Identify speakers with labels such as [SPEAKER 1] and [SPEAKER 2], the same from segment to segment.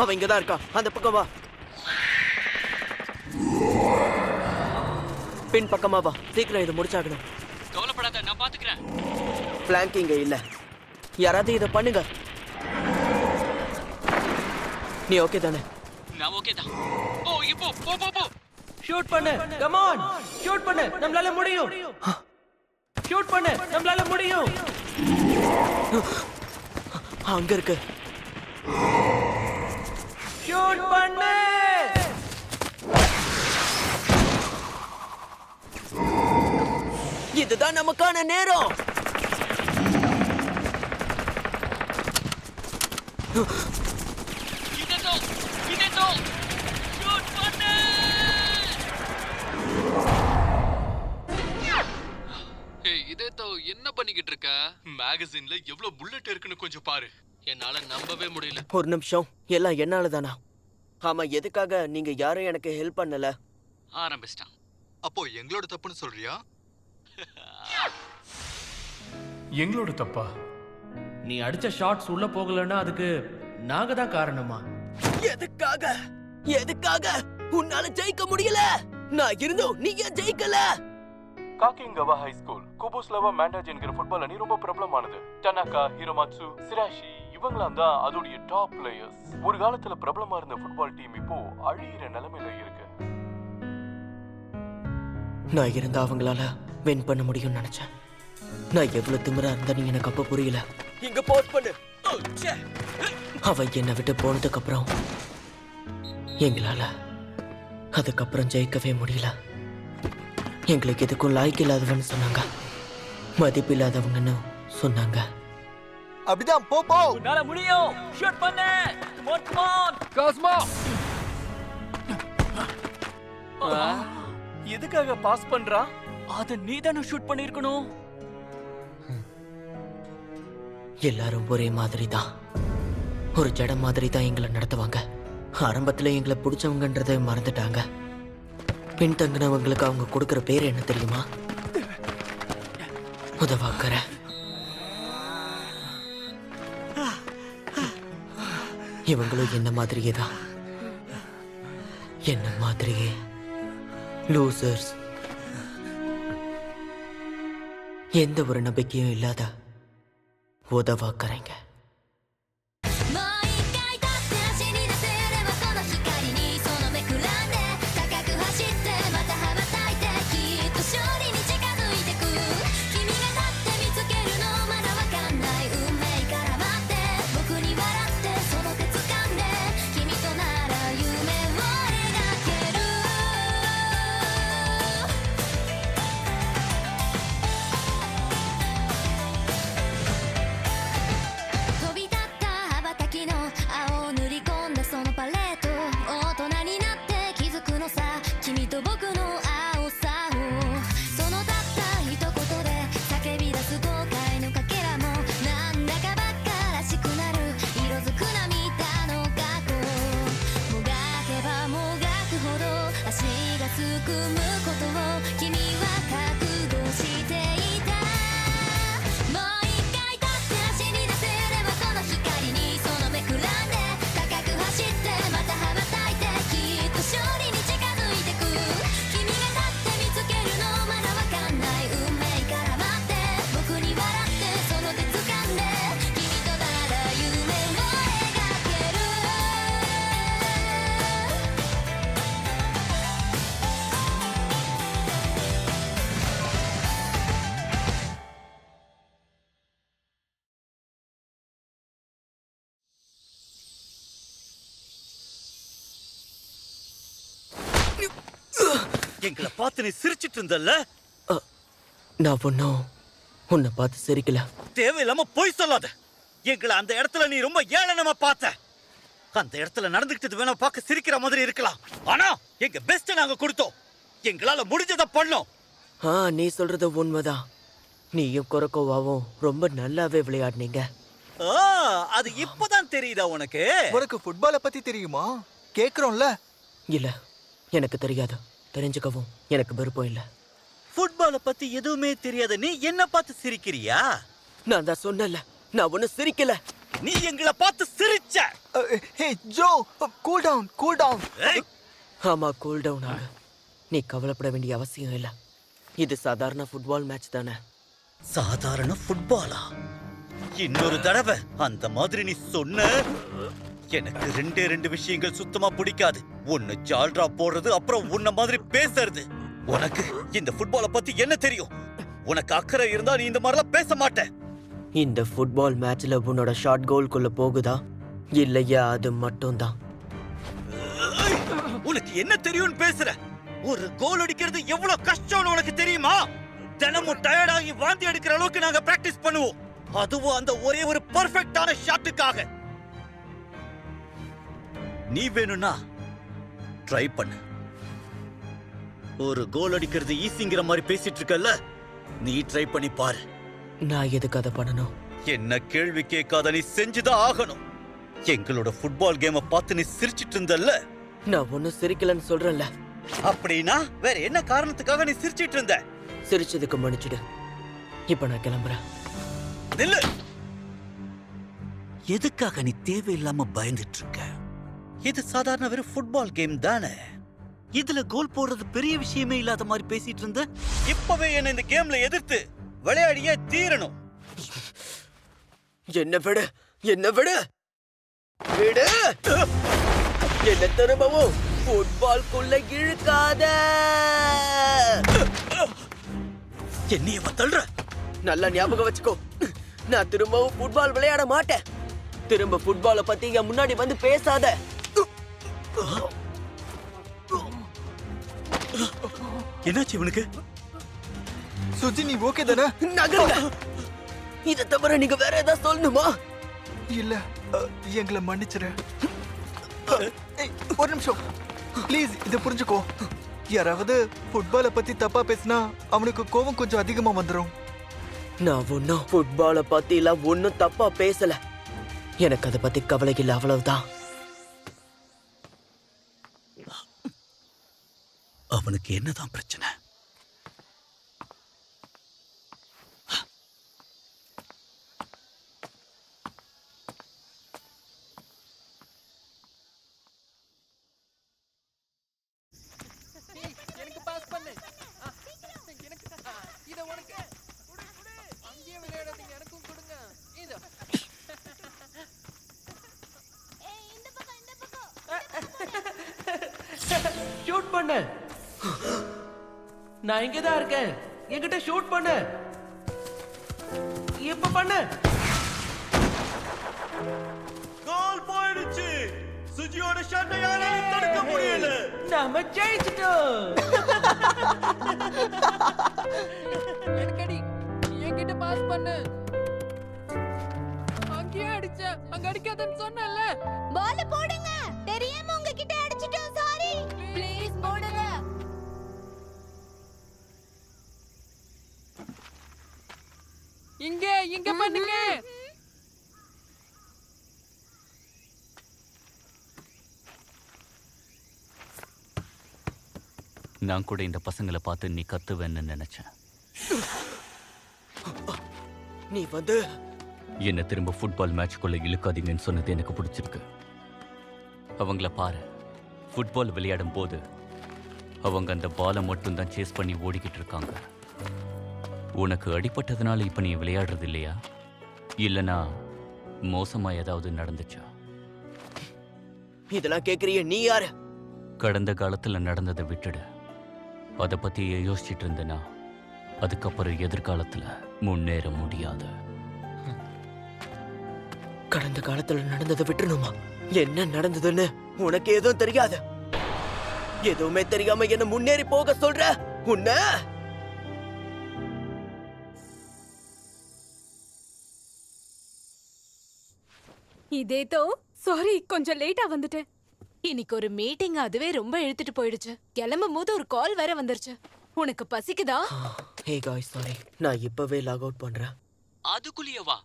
[SPEAKER 1] அவன் இங்கதான் இருக்கா. அந்த பக்கம் வா. பின் பக்கமா வா. சீக்கிரம் இதை முடிச்சாகணும்.
[SPEAKER 2] கவலைப்படாத, நான் பாத்துக்கிறேன்.
[SPEAKER 1] பிளாங்கிங் இல்ல. யாராவது இதை பண்ணுங்க. நீ ஓகே தானே?
[SPEAKER 2] நான் ஓகே தான். ஓ இப்போ போ போ போ.
[SPEAKER 1] ஷூட் பண்ணு. Come on. ஷூட் பண்ணு. நம்மளால முடியும். ஷூட் பண்ணு. நம்மளால முடியும். அங்க இருக்கு. ஷூட் பண்ணு. இதுதான் நமக்கான நேரம்.
[SPEAKER 2] இதோ ஷூட் பண்ணு. ஏய் இதோ என்ன பண்ணிக்கிட்டு இருக்க? மேகசின்ல எவ்வளவு புல்லட் இருக்குன்னு கொஞ்சம் பாரு. என்னால நம்பவே முடியல.
[SPEAKER 1] ஒரு நிமிஷம். எல்லாம் என்னால தானா? ஆமா, எதுக்காக நீங்க யாரும் எனக்கு ஹெல்ப் பண்ணல?
[SPEAKER 2] ஆரம்பிச்சிட்டான்.
[SPEAKER 3] அப்போ எங்களோட தப்புன்னு சொல்றியா?
[SPEAKER 4] எங்களோட தப்பா?
[SPEAKER 5] நீ அடிச்ச ஷாட்ஸ் உள்ள போகலன்னா அதுக்கு நாங்க தான் காரணமா?
[SPEAKER 1] எதுக்காக? எதுக்காக உன்னால ஜெயிக்க முடியல? நான் இருந்தும் நீ ஏன் ஜெயிக்கல?
[SPEAKER 4] காக்கிங்கவா ஹை ஸ்கூல் குபுஸ்லவா மேண்டாஜ் என்கிற ஃபுட்பால் அணி ரொம்ப பிரபலமானது. டனகா, ஹிரோமாட்சு, சிராஷி இவங்களாம் தான் அதோடைய டாப் பிளேயர்ஸ். ஒரு காலத்துல பிரபலமா இருந்த ஃபுட்பால் டீம் இப்போ அழியிற நிலைமையில இருக்கு.
[SPEAKER 1] நான் இருந்த அவங்களால வின் பண்ண முடியும்னு நினைச்சேன். நான் எவ்வளவு திமிரா இருந்தா நீ எனக்கு அப்ப புரியல. இங்க போஸ்ட் பண்ணு. அவ என்னை விட்டு போனதுக்கு அப்புறம் எங்களால அதுக்கப்புறம் ஜெயிக்கவே முடியல. எங்களுக்கு எதுக்கும் லாய்க்கு இல்லாதவன்னு சொன்னாங்க, மதிப்பு இல்லாதவங்கன்னு சொன்னாங்க.
[SPEAKER 3] அப்படிதான் போ போ.
[SPEAKER 5] உன்னால முடியும். ஷூட் பண்ணு. Come on Cosmo.
[SPEAKER 4] எதுக்காக பாஸ் பண்றா?
[SPEAKER 5] அத நீ தான ஷூட் பண்ணிருக்கணும்.
[SPEAKER 1] எல்லாரும் ஒரே மாதிரி தான், ஒரு ஜடம் மாதிரி தான் எங்களை நடத்துவாங்க. ஆரம்பத்துல எங்களை பிடிச்சவங்கன்றதை மறந்துட்டாங்க. பின்தங்கினவங்களுக்கு அவங்க கொடுக்கிற பேர் என்ன தெரியுமா? உதவாக்கற. இவங்களும் என்ன மாதிரியே தான், என்ன மாதிரியே லூசர்ஸ். எந்த ஒரு நம்பிக்கையும் இல்லாத உதவாக்கறேங்க.
[SPEAKER 6] எங்களை பார்த்து நீ சிரிச்சிட்டு இருந்தல்ல?
[SPEAKER 1] நான் ஒன்னும் உன்னை பார்த்து சிரிக்கல.
[SPEAKER 6] தேவையில்லாம போய் சொல்லாத. எங்களை அந்த இடத்துல நீ ரொம்ப ஏளனமா பார்த்த. அந்த இடத்துல நடந்துகிட்டது வேணா பார்க்க சிரிக்கிற மாதிரி இருக்கலாம், ஆனா எங்க பெஸ்ட் நாங்க கொடுத்தோம். எங்களால முடிஞ்சதை பண்ணோம்.
[SPEAKER 1] நீ சொல்றது உண்மைதான். நீயும் கொரக்கோவாவும் ரொம்ப நல்லாவே விளையாடுனீங்க.
[SPEAKER 6] அது இப்பதான் தெரியுதா உனக்கு?
[SPEAKER 3] உனக்கு ஃபுட்பாலை பத்தி தெரியுமா? கேக்குறோம்ல.
[SPEAKER 1] இல்ல, எனக்கு தெரியாது. தெரிஞ்சுக்கவும் எனக்கு விருப்பம் இல்ல.
[SPEAKER 6] ஃபுட்பாலை பத்தி எதுவுமே தெரியாத நீ என்ன பார்த்து சிரிக்கிறியா?
[SPEAKER 1] நான் தான் சொன்னல, நான் ஒன்னும் சிரிக்கல.
[SPEAKER 6] நீ எங்களை பார்த்து சிரிச்ச.
[SPEAKER 3] ஹே ஜோ, கூல் டவுன்.
[SPEAKER 6] ஏய்,
[SPEAKER 1] ஆமா, கூல் டவுன் ஆகு. நீ கவலைப்பட வேண்டிய அவசியம் இல்லை. இது சாதாரண ஃபுட்பால் மேட்ச் தானே.
[SPEAKER 6] சாதாரண ஃபுட்பாலா? இன்னொரு தடவை அந்த மாதிரி நீ சொன்ன, எனக்கு ரெண்டு விஷயங்கள் சுத்தமா பிடிக்காது. ஒன்னு ஜால்ரா போடுறது, அப்புறம் உன்ன மாதிரி பேசுறது. உனக்கு இந்த ஃபுட்பாலை பத்தி என்ன தெரியும்? உனக்கு அக்கறை இருந்தா நீ இந்த மாதிரிலாம் பேச மாட்ட.
[SPEAKER 1] இந்த ஃபுட்பால் மேட்ச்ல உன்னோட ஷார்ட் கோல்குள்ள போகுதா இல்லையா அது மட்டும் தான்.
[SPEAKER 6] உனக்கு என்ன தெரியும்னு பேசுற? ஒரு கோல் அடிக்கிறது எவ்வளவு கஷ்டம்னு உனக்கு தெரியுமா? தினமும் டயர்டாகி வாந்தி எடுக்கிற அளவுக்கு நாங்க பிராக்டிஸ் பண்ணுவோம். அதுவும் அந்த ஒரே ஒரு பெர்ஃபெக்ட்டான ஷாட்டுக்காக. நீ வேணும்னா ட்ரை பண்ணு. ஒரு கோல் அடிக்கிறது ஈஸிங்கிற மாதிரி பேசிட்டு இருக்கல்ல, நீ ட்ரை பண்ணி பாரு.
[SPEAKER 1] நான் எதுக்கு அதை பண்ணணும்?
[SPEAKER 6] என்ன கேள்வி கேட்காத, நீ செஞ்சுதான் ஆகணும். எங்களோட ஃபுட்பால் கேமை பார்த்து நீ சிரிச்சிட்டு இருந்தல்ல?
[SPEAKER 1] நான் ஒன்னும் சிரிக்கலன்னு சொல்றேன்ல.
[SPEAKER 6] அப்படின்னா வேற என்ன காரணத்துக்காக நீ சிரிச்சிட்டு இருந்த?
[SPEAKER 1] சிரிச்சதுக்கு மன்னிச்சிடு. இப்ப நான் கிளம்புறேன்.
[SPEAKER 6] நில்லு. எதுக்காக நீ தேவையில்லாம பயந்துட்டு இருக்க? இது சாதாரண வெறும் ஃபுட்பால் கேம் தானே. இதுல கோல் போடுறது பெரிய விஷயமே இல்லாத மாதிரி பேசிட்டு இருந்த. இப்பவே என்ன இந்த கேம்ல எதிர்த்து விளையாடியே தீரணும்.
[SPEAKER 1] என்ன விடு, விடு என்ன திரும்பவும் ஃபுட்பால்குள்ள இழுக்காத.
[SPEAKER 6] என்னைய தள்ளுற?
[SPEAKER 1] நல்லா ஞாபகம் வச்சுக்கோ, நான் திரும்பவும் ஃபுட்பால் விளையாட மாட்டேன். திரும்ப ஃபுட்பாலை பத்தி என் முன்னாடி வந்து பேசாத.
[SPEAKER 6] என்னாச்சு இவனுக்கு?
[SPEAKER 3] சுஜி, நீ ஓகே தானே?
[SPEAKER 1] நகருங்க. இதை தவிர நீங்க வேற ஏதாவது சொல்லணுமா?
[SPEAKER 3] இல்ல, எங்களை மன்னிச்சிரு. ஒரு நிமிஷம் ப்ளீஸ், இதை புரிஞ்சுக்கோ. யாராவது ஃபுட்பாலை பத்தி தப்பா பேசினா அவனுக்கு கோபம் கொஞ்சம் அதிகமா வந்துடும்.
[SPEAKER 1] நான் ஒன்னும் ஃபுட்பாலை பத்தி எல்லாம் ஒன்னும் தப்பா பேசல. எனக்கு அதை பத்தி கவலை இல்லை, அவ்வளவுதான்.
[SPEAKER 6] அவனுக்கு என்னதான் பிரச்சனை?
[SPEAKER 5] ஷூட் பண்ணு. நான் இங்க தான் இருக்கேன். என்கிட்ட ஷூட் பண்ணு. இப்ப பண்ணு.
[SPEAKER 6] கோல் போயிடுச்சு. சுஜியோட ஷாட்டை யாராலும் தடுக்க முடியல.
[SPEAKER 5] நாம ஜெயிச்சிட்டோம்.
[SPEAKER 7] எனக்கடி என்கிட்ட பாஸ் பண்ணு. அங்கேயே அடிச்ச, அங்க அடிக்காதன்னு சொன்னல.
[SPEAKER 8] பால் போடுங்க. தெரியாம உங்ககிட்ட அடிச்சிட்டோம், சாரி. ப்ளீஸ் போடுங்க.
[SPEAKER 7] இங்க பண்ணுங்க.
[SPEAKER 6] நான் கூட இந்த பசங்களை பார்த்து நீ கத்துவேன்னு நினைச்சேன்.
[SPEAKER 1] நீ வந்து
[SPEAKER 6] என்ன திரும்ப ஃபுட்பால் மேட்ச்க்குள்ள இழுக்காதீங்கன்னு சொன்னது எனக்கு பிடிச்சிருக்கு. அவங்கள பாரு, ஃபுட்பால் விளையாடும் போது அவங்க அந்த பாலை மட்டும் தான் சேஸ் பண்ணி ஓடிக்கிட்டு இருக்காங்க. உனக்கு அடிபட்டதுனால இப்ப நீ விளையாடுறது இல்லையா? இல்லனா மோசமா ஏதாவது நடந்துச்சா?
[SPEAKER 1] இதெல்லாம் கேக்குறிய நீ யாரு?
[SPEAKER 6] கடந்த காலத்துல நடந்ததை விட்டுடு. அதை பத்தி யோசிச்சுட்டு இருந்தேனா அதுக்கப்புறம் எதிர்காலத்துல முன்னேற முடியாது.
[SPEAKER 1] கடந்த காலத்துல நடந்ததை விட்டுணுமா? என்ன நடந்ததுன்னு உனக்கு எதுவும் தெரியாது. எதுவுமே தெரியாம என்ன முன்னேறி போக சொல்ற? உன்ன
[SPEAKER 7] இதேதோ சாரி, கொஞ்சம் லேட்டா வந்துட்டேன். இன்னைக்கு ஒரு மீட்டிங், அதுவே ரொம்ப இழுத்துட்டு போயிடுச்சு. கிளம்பும் போது ஒரு கால் வேற வந்துருச்சு. உனக்கு பசிக்குதா?
[SPEAKER 1] ஹே காய்ஸ், சாரி, நான் இப்பவே லாக் அவுட் பண்றேன்.
[SPEAKER 2] அதுக்குள்ளேயே வா.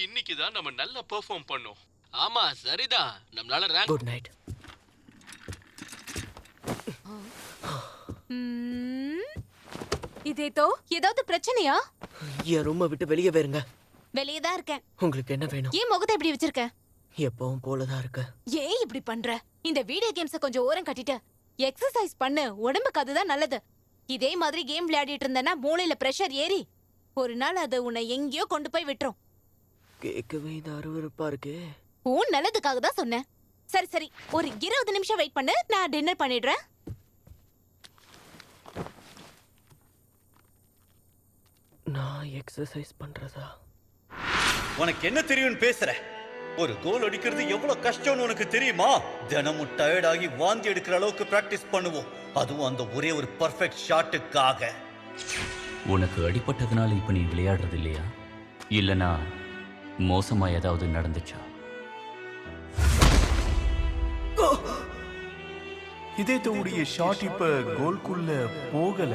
[SPEAKER 2] இன்னைக்கு தான் நம்ம நல்லா பெர்ஃபார்ம் பண்ணோம். ஆமா சரிதான், நம்மளால ரேங்க்.
[SPEAKER 1] Good night.
[SPEAKER 7] இதேதோ ஏதாவது பிரச்சனையா?
[SPEAKER 1] என் ரூமை விட்டு வெளியே வேறுங்க.
[SPEAKER 8] வெளியே தான் இருக்கேன்.
[SPEAKER 1] உங்களுக்கு என்ன வேணும்?
[SPEAKER 8] ஏன் முகத்தை இப்படி வச்சிருக்க?
[SPEAKER 1] எப்பவும் போலதான் இருக்கு.
[SPEAKER 7] ஏன் இப்படி பண்ற? இந்த வீடியோ கேம்ஸ கொஞ்சம் ஓரம் கட்டிட்டு எக்ஸசைஸ் பண்ணு. உடம்புக்கு அதுதான் நல்லது. இதே மாதிரி கேம் விளையாடிட்டு இருந்தனா மூளையில பிரஷர் ஏறி ஒரு நாள் அது உன்னை எங்கேயோ கொண்டு போய் விட்டுரும்.
[SPEAKER 1] கேட்கவே இது அருவருப்பா இருக்கு.
[SPEAKER 7] உன் நல்லதுக்காக தான் சொன்னேன். சரி சரி, ஒரு 20 நிமிஷம் வெயிட் பண்ணு, நான் டின்னர் பண்ணிடுறேன்.
[SPEAKER 1] நான் எக்ஸசைஸ் பண்றதா?
[SPEAKER 6] உனக்கு என்ன தெரியும்னு பேசுற? ஒரு கோல் அடிக்கிறது எவ்வளவு கஷ்டம்னு உனக்கு தெரியுமா? தினமும் டயர்ட் ஆகி வாந்தி எடுக்கிற அளவுக்கு பிராக்டிஸ் பண்ணுவோம். அதுவும் அந்த ஒரே ஒரு பர்ஃபெக்ட் ஷாட்டுக்காக.
[SPEAKER 9] உனக்கு அடிபட்டதுனால இப்ப நீ விளையாடுறது இல்லையா? இல்லனா மோசமா ஏதாவது நடந்துச்சா?
[SPEAKER 10] இதயத்தோடைய ஷாட் இப்ப கோல்குள்ள போகல.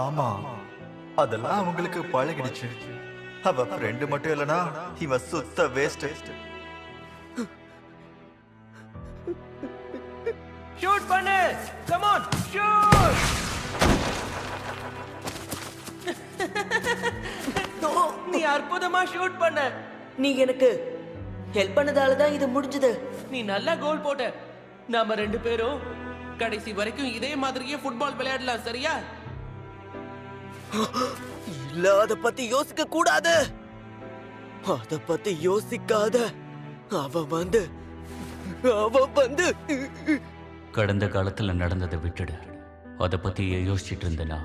[SPEAKER 3] ஆமா, அதெல்லாம் அவங்களுக்கு பழகிடுச்சு. அவ ஃப்ரெண்டு மட்டும் இல்லனா இவ சுத்த வேஸ்ட்.
[SPEAKER 5] ஷூட் பண்ணு, கம் ஆன் ஷூட். நீ அற்புதமா ஷூட் பண்ண.
[SPEAKER 1] நீ எனக்கு ஹெல்ப் பண்ணதால தான் இது முடிஞ்சது.
[SPEAKER 5] நீ நல்லா கோல் போட்ட. நாம 2 பேரும் கடைசி வரைக்கும் இதே மாதிரியே ஃபுட்பால் விளையாடலாம், சரியா?
[SPEAKER 1] இல்ல, அத பத்தி யோசிக்க கூடாது. அத பத்தி யோசிக்காத. அவ வந்து
[SPEAKER 9] கடந்த காலத்துல நடந்ததை விட்டுடு. அதை பத்தி யோசிச்சுட்டு இருந்தனா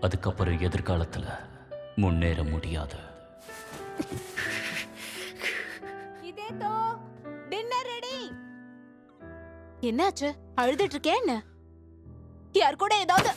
[SPEAKER 9] அதுக்கப்புறம் எதிர்காலத்துல முன்னேற முடியாது.
[SPEAKER 7] இதேதோ டின்னர் ரெடி. என்னாச்சு? அழுதுட்டு இருக்கே என்ன? யார் கூட ஏதாவது?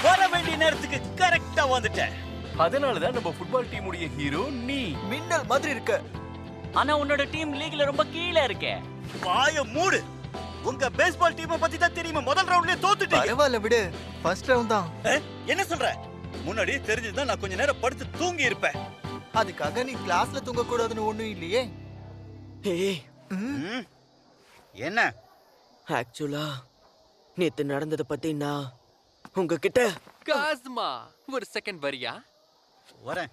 [SPEAKER 6] வர வேண்டிய நேரத்துக்கு கரெக்டா வந்துட்டேன்.
[SPEAKER 10] அதனாலதான் நம்ம ஃபுட்பால் டீமுடைய ஹீரோ நீ.
[SPEAKER 3] மின்னல் மாதிரி இருக்க.
[SPEAKER 1] ஆனா உன்னோட டீம் லீக்ல ரொம்ப கீழ இருக்கே.
[SPEAKER 6] வாய மூடு. உங்க பேஸ்பால் டீமை பத்தி தான் தெரியுமா? முதல் ரவுண்ட்லயே தோத்துட்டீங்க.
[SPEAKER 3] பரவாயில்ல விடு, ஃபர்ஸ்ட் ரவுண்ட் தான்.
[SPEAKER 6] என்ன சொல்ற? முன்னாடி தெரிஞ்சதுதான் நான் கொஞ்ச நேரம் படுத்து தூங்கி இருப்பேன்.
[SPEAKER 3] அதுக்காக நீ கிளாஸ்ல தூங்க கூடாதுன்னு ஒண்ணும் இல்லையே.
[SPEAKER 1] ஏய்,
[SPEAKER 6] என்ன?
[SPEAKER 1] ஆக்சுவலா நேத்து நடந்தத பத்தி நான் உங்ககிட்ட.
[SPEAKER 2] காஸ்மா, ஒரு செகண்ட் வரியா?
[SPEAKER 6] வரேன்.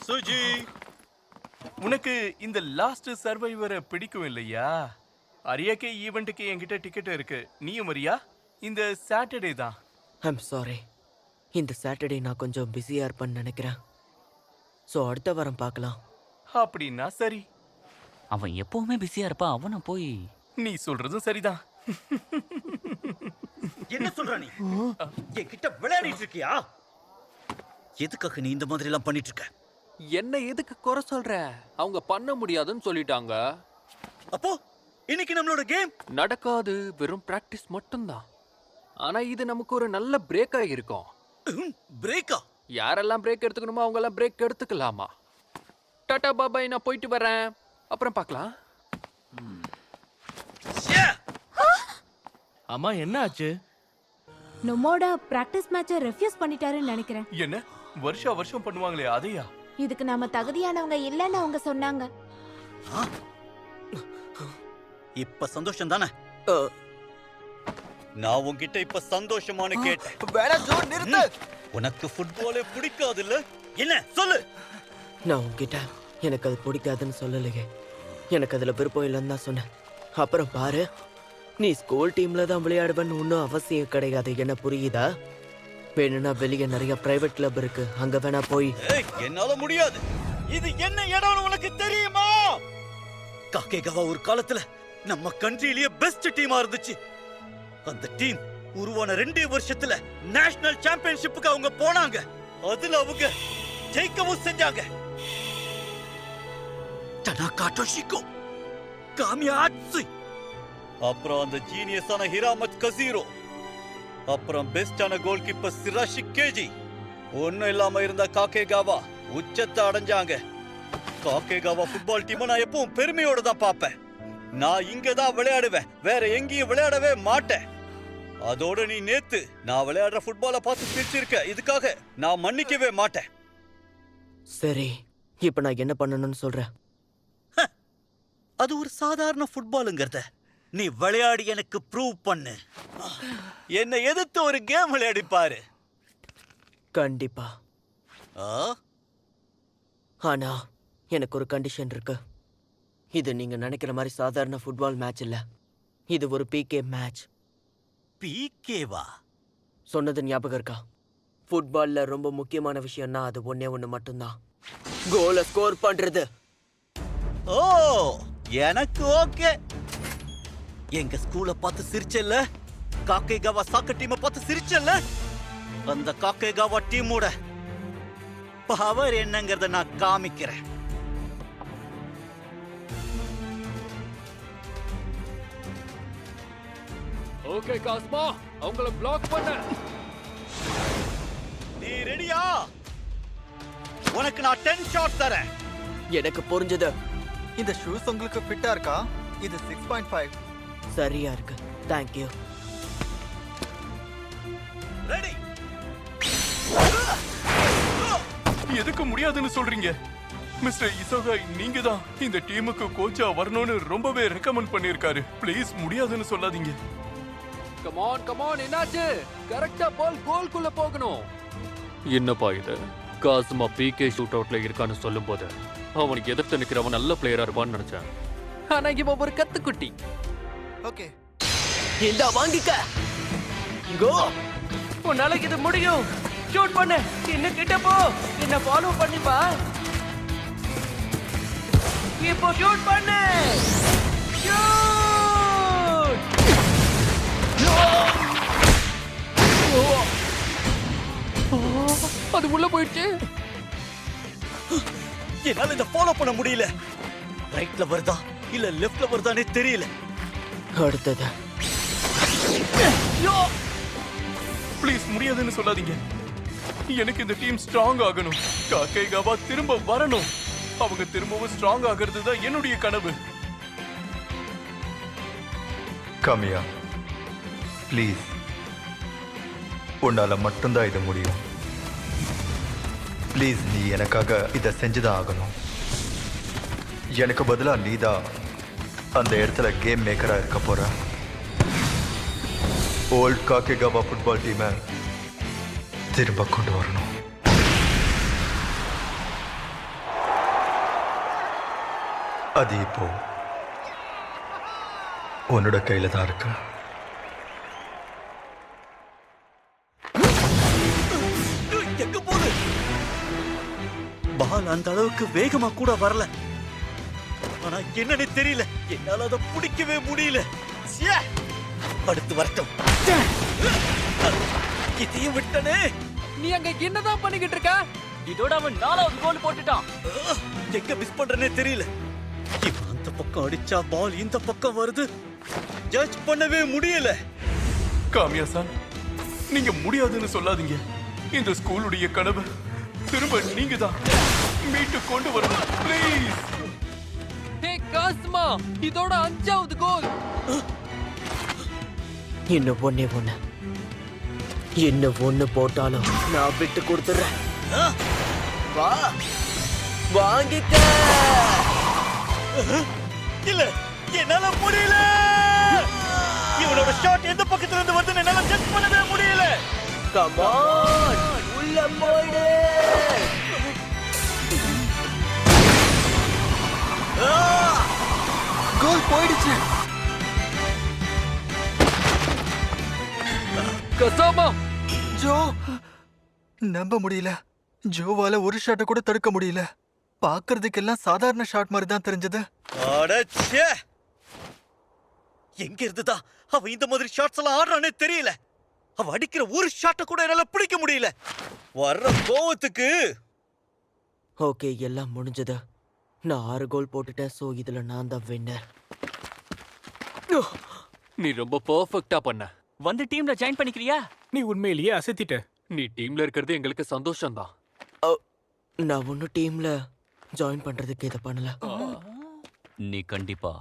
[SPEAKER 6] சுஜி,
[SPEAKER 10] உனக்கு இந்த லாஸ்ட் சர்வைவரை பிடிக்கும் இல்லையா? அரியாக்கே ஈவெண்ட்டுக்கு என்கிட்ட டிக்கெட் இருக்கு. நீயும் வரியா? இந்த சாட்டர்டே தான்.
[SPEAKER 1] ஐம் சாரி, இந்த சாட்டர்டே நான் கொஞ்சம் பிஸியா இருப்பேன்னு நினைக்கிறேன். ஸோ அடுத்த வாரம் பார்க்கலாம்.
[SPEAKER 10] அப்படின்னா சரி.
[SPEAKER 9] அவன் எப்பவுமே பிஸியா இருப்பான். அவனை போய்.
[SPEAKER 10] நீ சொல்றதும் சரிதான்.
[SPEAKER 6] என்ன சொல்ற நீ? என்கிட்ட விளையாடிட்டு இருக்கியா? எதுக்காக நீ இந்த மாதிரி எல்லாம் பண்ணிட்டு இருக்க?
[SPEAKER 2] என்ன எதுக்கு குறை சொல்ற? அவங்க பண்ண முடியாதுன்னு சொல்லிட்டாங்க.
[SPEAKER 6] அப்போ இன்னைக்கு நம்மளோட கேம்
[SPEAKER 2] நடக்காது, வெறும் பிராக்டிஸ் மட்டும்தான். ஆனா இது நமக்கு ஒரு நல்ல பிரேக்கா இருக்கும்.
[SPEAKER 6] பிரேக்கா?
[SPEAKER 2] யாரெல்லாம் பிரேக் எடுத்துக்கணுமோ அவங்க எல்லாம் பிரேக் எடுத்துக்கலாமா? டாடா பாபாய், நான் போயிட்டு வரேன். அப்புறம் பார்க்கலாம்.
[SPEAKER 5] அம்மா, என்ன ஆச்சு?
[SPEAKER 7] நம்மோட பிராக்டிஸ் மேட்சை ரெஃப்யூஸ் பண்ணிட்டாருன்னு நினைக்கிறேன்.
[SPEAKER 10] என்ன வருஷம் பண்ணுவாங்களே அதையா?
[SPEAKER 7] இதுக்கு நாம தகுதியானவங்க இல்லைன்னு அவங்க சொன்னாங்க.
[SPEAKER 6] இப்ப சந்தோஷம் தானே? நான் உன்கிட்ட இப்ப சந்தோஷமானு கேட்டேன்.
[SPEAKER 3] வேணா ஜோன் நிறுத்து.
[SPEAKER 6] உனக்கு ஃபுட்பாலே பிடிக்காது இல்ல? என்ன சொல்லு?
[SPEAKER 1] நான் உங்ககிட்ட எனக்கு அது பிடிக்காதுன்னு சொல்லலையே. எனக்கு அதுல விருப்பம் இல்லைன்னு தான் சொன்னேன். அப்புறம் பாரு, நீ ஸ்கூல் டீம்ல தான் விளையாடுவேன்னு ஒன்றும் அவசியம் கிடையாது. என்ன புரியுதா? வேணும்னா வெளியே நிறைய பிரைவேட் கிளப் இருக்கு, அங்க வேணா போய்.
[SPEAKER 6] என்னால முடியாது. இது என்ன இடம்னு உனக்கு தெரியுமா? காக்கேகாவா ஒரு காலத்துல நம்ம கண்ட்ரியிலேயே பெஸ்ட் டீமா இருந்துச்சு. அந்த டீம் உருவான 2 வருஷத்துல நேஷனல் சாம்பியன்ஷிப்புக்கு அவங்க போனாங்க. அதுல அவங்க ஜெயிக்கவும் செஞ்சாங்க. டனாகா டோஷிகோ, காமியாட்சு, அப்புறம் அந்த ஜீனியஸான ஹிராமத் கசீரோ, அப்புறம் பெஸ்டான கோல் கீப்பர் சிராஷி கேஜி. ஒன்னும் இல்லாம இருந்த காக்கேகாவா உச்சத்தை அடைஞ்சாங்க. காக்கேகாவா ஃபுட்பால் டீமை நான் எப்பவும் பெருமையோட தான் பார்ப்பேன். நான் இங்க தான் விளையாடுவேன், வேற எங்கேயும் விளையாடவே மாட்டேன். அதோட நீ நேத்து நான் விளையாடுற ஃபுட்பாலை பார்த்து சிரிச்சிருக்க. இதுக்காக நான் மன்னிக்கவே மாட்டேன்.
[SPEAKER 1] சரி, இப்ப நான் என்ன பண்ணணும்னு சொல்றேன்?
[SPEAKER 6] அது ஒரு சாதாரண ஃபுட்பாலுங்கிறத நீ விளையாடி எனக்கு ப்ரூவ் பண்ணு. என்னை எதிர்த்து ஒரு கேம் விளையாடி பாரு.
[SPEAKER 1] கண்டிப்பா.
[SPEAKER 6] ஆ?
[SPEAKER 1] ஆனா எனக்கு ஒரு கண்டிஷன் இருக்கு. இது நீங்க நினைக்கிற மாதிரி சாதாரண ஃபுட்பால் மேட்ச் இல்ல. இது ஒரு பிகே மேட்ச்.
[SPEAKER 6] பிகேவா?
[SPEAKER 1] சொன்னது ஞாபகம் இருக்கா? ஃபுட்பால்ல ரொம்ப முக்கியமான விஷயம்னா அது ஒண்ணு மட்டும்தான், கோலை ஸ்கோர் பண்றது.
[SPEAKER 6] ஓ, எனக்கு ஓகே. எங்க ஸ்கூலை பார்த்து சிரிச்சல்ல, காக்கேகாவா சாக்கர் டீமை பார்த்து சிரிச்சல்ல, அந்த காக்கேகாவா டீமோட பவர் என்னங்கறத நான் காமிக்கிறேன்.
[SPEAKER 2] ஓகே காஸ்மா, அவங்கள பிளாக் பண்ண.
[SPEAKER 6] நீ ரெடியா? உனக்கு நான் 10 ஷாட் தரேன்.
[SPEAKER 1] எனக்கு புரிஞ்சது.
[SPEAKER 3] இந்த ஷூஸ் உங்களுக்கு ஃபிட்டா இருக்கா? இது 6.5.
[SPEAKER 1] சரியா இருக்கு. தேங்க்யூ.
[SPEAKER 6] ரெடி?
[SPEAKER 10] எதுக்கு முடியாதுன்னு சொல்றீங்க? மிஸ்டர் இசோகாய், நீங்க தான் இந்த டீமுக்கு கோச்சா வரணும்னு ரொம்பவே ரெக்கமெண்ட் பண்ணிருக்காரு. ப்ளீஸ் முடியாதுன்னு சொல்லாதீங்க.
[SPEAKER 2] கம் ஆன், என்னாச்சு? கரெக்ட்டா பால் கோல்குள்ள போகணும். என்னப்பா இது? காஸ்மா பிகே ஷூட் அவுட்ல இருக்கான்னு சொல்லும்போது அவனுக்கு எதிர்த்து நிக்கிறவன் நல்ல பிளேயரா இருப்பான்னு நினைச்சேன். ஆனா இவன் ஒரு கத்துக்குட்டி.
[SPEAKER 3] ஓகே,
[SPEAKER 1] இந்தா வாங்கிக்க. கோ.
[SPEAKER 5] உன்னால இது முடியும். ஷூட் பண்ணு. இன்னும் கிட்ட போ. என்ன ஃபாலோ பண்ணி பா. இப்போ ஷூட் பண்ணு. ஷூட்!
[SPEAKER 2] அது உள்ள போயிடுச்சு.
[SPEAKER 6] என்னால இத ஃபாலோ பண்ண முடியல. ரைட்ல வருதா இல்ல லெஃப்ட்ல வருதானே தெரியல.
[SPEAKER 1] அடுத்தது.
[SPEAKER 10] ப்ளீஸ் முடியாதுன்னு சொல்லாதீங்க. எனக்கு இந்த டீம் ஸ்ட்ராங் ஆகணும். காக்கேகாவா திரும்ப வரணும். அவங்க திரும்பவும் ஸ்ட்ராங் ஆகிறது தான் என்னுடைய கனவு.
[SPEAKER 11] காமியா, ப்ளீஸ், உன்னால மட்டும்தான் இது முடியும். ப்ளீஸ், நீ எனக்காக இதை செஞ்சுதான் ஆகணும். எனக்கு பதிலா நீதான் அந்த இடத்துல கேம் மேக்கரா இருக்க போற. ஓல்ட் காக்கேகாவா ஃபுட்பால் டீமை திரும்ப கொண்டு வரணும். அது இப்போ உன்னோட கையில தான் இருக்கு.
[SPEAKER 6] எங்க போகுது? பால் அந்த அளவுக்கு வேகமா கூட வரல. ஆனா என்னன்னு தெரியல, என்னால அதை பிடிக்கவே முடியல. ச்சே! அடுத்து வரட்டும். இதையும் விட்டனே.
[SPEAKER 2] நீ அங்க என்னதான் பண்ணிக்கிட்டு இருக்க?
[SPEAKER 9] இதோட அவன் 4வது கோல் போட்டுட்டான்.
[SPEAKER 6] எங்க மிஸ் பண்றனே தெரியல. இவன் அந்த பக்கம் அடிச்சா பால் இந்த பக்கம் வருது. ஜட்ஜ் பண்ணவே முடியல.
[SPEAKER 10] காமியா சார், நீங்க முடியாதுன்னு சொல்லாதீங்க. இந்த ஸ்கூலுடைய கனவு திரும்ப நீங்க தான் மீட்டு கொண்டு வரணும். ப்ளீஸ்.
[SPEAKER 2] ஹே காஸ்மா, இதோட 5வது கோல்.
[SPEAKER 1] இன்னும் ஒண்ணு. இன்னும் ஒண்ணு போட்டாலும் நான் விட்டு கொடுத்துறேன். வா, வாங்கிக்க.
[SPEAKER 6] இல்ல, என்னால முடியல. இவனோட ஷாட் எந்த பக்கத்துல இருந்து வருதுன்னு என்னால ஜட்ஜ் பண்ணவே முடியல.
[SPEAKER 1] கம் ஆன், உள்ள போயிடு.
[SPEAKER 3] கோல் போயிடுச்சு.
[SPEAKER 2] கசாமா,
[SPEAKER 3] ஜோ, நம்ப முடியல. ஜோவால ஒரு ஷாட்டை கூட தடுக்க முடியல. பாக்குறதுக்கெல்லாம் சாதாரண ஷாட் மாதிரி தான் தெரிஞ்சது.
[SPEAKER 6] அடச்சே! எங்க இருந்துதா அவ இந்த மாதிரி ஷாட்ஸ் எல்லாம் ஆடுறானே தெரியல. அவ அடிக்கிற ஒரு ஷாட்டை கூட என்னால பிடிக்க முடியல. வர்ற கோவத்துக்கு.
[SPEAKER 1] ஓகே, எல்லாம் முடிஞ்சது. நான் 6 கோல் போட்டுட்டேன். சோ இதுல நான் தான் வின்னர்.
[SPEAKER 2] நீ ரொம்ப பெர்ஃபெக்ட்டா பண்ண.
[SPEAKER 9] வந்து டீம்ல ஜாயின் பண்ணிக்கிறியா?
[SPEAKER 12] நீ உண்மையிலேயே அசத்திட்ட.
[SPEAKER 2] நீ டீம்ல இருக்கிறது எங்களுக்கு சந்தோஷம் தான்.
[SPEAKER 1] நான் ஒன்னும் டீம்ல ஜாயின் பண்றதுக்கு இதை பண்ணல.
[SPEAKER 9] நீ கண்டிப்பா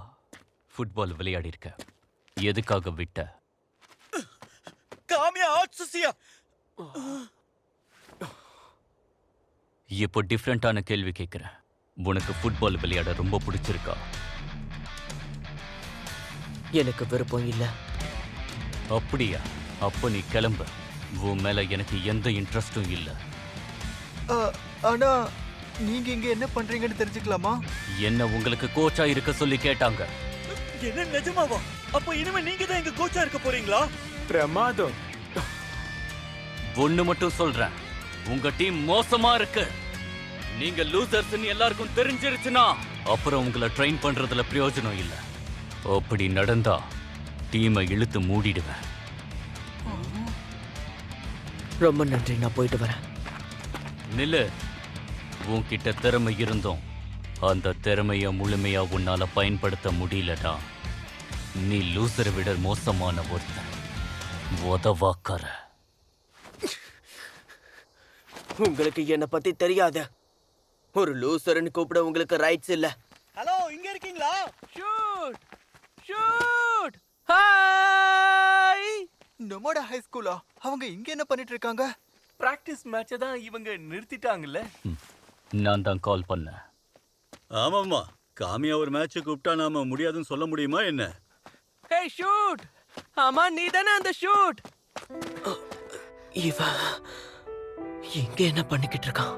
[SPEAKER 9] ஃபுட்பால் விளையாடி இருக்க. எதுக்காக விட்ட?
[SPEAKER 6] ஜெர்சியா?
[SPEAKER 9] இப்போ டிஃப்ரெண்டான கேள்வி கேட்கிறேன். உனக்கு ஃபுட்பால் விளையாட ரொம்ப பிடிச்சிருக்கா?
[SPEAKER 1] எனக்கு விருப்பம் இல்ல.
[SPEAKER 9] அப்படியா? அப்ப நீ கிளம்பு. உன் மேல எனக்கு எந்த இன்ட்ரெஸ்டும் இல்ல.
[SPEAKER 3] ஆனா நீங்க இங்க என்ன பண்றீங்கன்னு தெரிஞ்சுக்கலாமா?
[SPEAKER 9] என்ன உங்களுக்கு கோச்சா இருக்க சொல்லி கேட்டாங்க.
[SPEAKER 6] என்ன நிஜமாவா? அப்ப இனிமே நீங்க தான் எங்க கோச்சா இருக்க போறீங்களா?
[SPEAKER 10] பிரமாதம்.
[SPEAKER 9] ஒண்ணு மட்டும் சொல்றேன், உங்க டீம் மோசமா இருக்கு. நீங்க லூசர்ஸ்னு எல்லாருக்கும் தெரிஞ்சிருச்சுன்னா அப்புறம் உங்களை ட்ரெயின் பண்றதுல பிரயோஜனம் இல்ல. அப்படி நடந்தா டீமை இழுத்து மூடிடுவேன்.
[SPEAKER 1] ரொம்ப நன்றி, நான் போயிட்டு வரேன்.
[SPEAKER 9] நில்லு. உன்கிட்ட திறமை இருந்தோம், அந்த திறமைய முழுமையா உன்னால பயன்படுத்த முடியலடா. நீ லூசரை விட மோசமான ஒருத்தன். உதவாக்கார.
[SPEAKER 1] உங்களுக்கு என்ன பத்தி தெரியாது. ஒரு லூசர்னு கூப்பிட உங்களுக்கு ரைட்ஸ் இல்ல.
[SPEAKER 6] ஹலோ, இங்க இருக்கீங்களா?
[SPEAKER 5] Shoot shoot. ஹாய்.
[SPEAKER 3] நம்மோட ஹை ஸ்கூலா? அவங்க இங்க என்ன பண்ணிட்டு இருக்காங்க?
[SPEAKER 10] பிராக்டிஸ் மேட்சை தான் இவங்க நிறுத்திட்டாங்கல்ல.
[SPEAKER 9] நான் தான் கால் பண்ணேன்.
[SPEAKER 6] ஆமாம்மா, காமியா ஒரு மேட்ச் கூப்பிட்டா நாம முடியாதுன்னு சொல்ல முடியுமா என்ன?
[SPEAKER 5] ஹே ஷூட். ஆமா, நீ தானே அந்த ஷூட்.
[SPEAKER 1] இவன் இங்க என்ன பண்ணிக்கிட்டு இருக்கான்?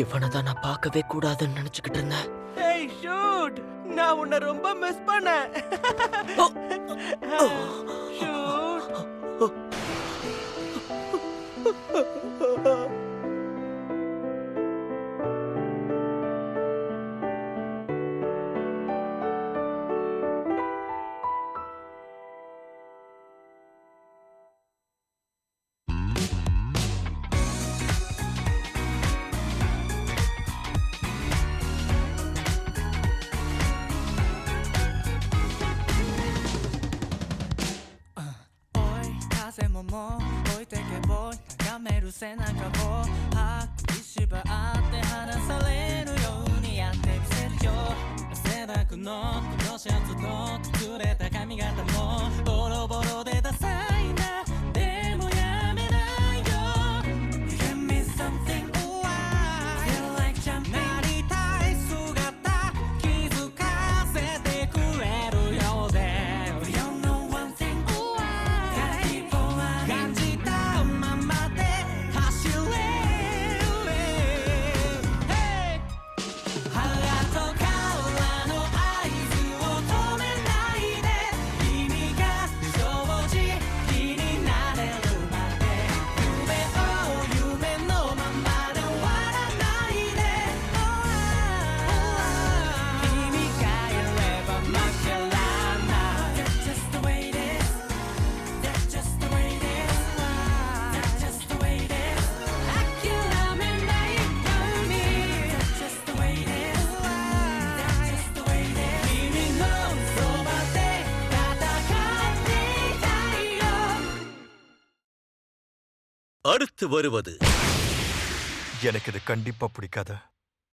[SPEAKER 1] இவனை தான் நான் பார்க்கவே கூடாதுன்னு நினைச்சுக்கிட்டு இருந்தேன்.
[SPEAKER 5] ஹே ஷூட், நான் உன்னை ரொம்ப மிஸ் பண்ணேன். ஷூட்.
[SPEAKER 12] 背中を吐き縛って離されるようにやってみせるよ。汗だくの黒シャツと崩れた髪型もボロボロでダサいな。でもやめないよ。You give me something feel like jump なりたい姿気づかせてくれるようで You know one thing gotta keep on 感じたままで走れハートからの合図を止めないで君が正直になれるまで夢のままで終わらないで君がいれば負けらない That's just the way it is That's just the way it is That's just the way it is 諦めないように That's just the way it is That's just the way it is 君のそばで戦っていたいよ
[SPEAKER 6] அடுத்து வருவது
[SPEAKER 11] எனக்கு இது கண்டிப்பா பிடிக்காது.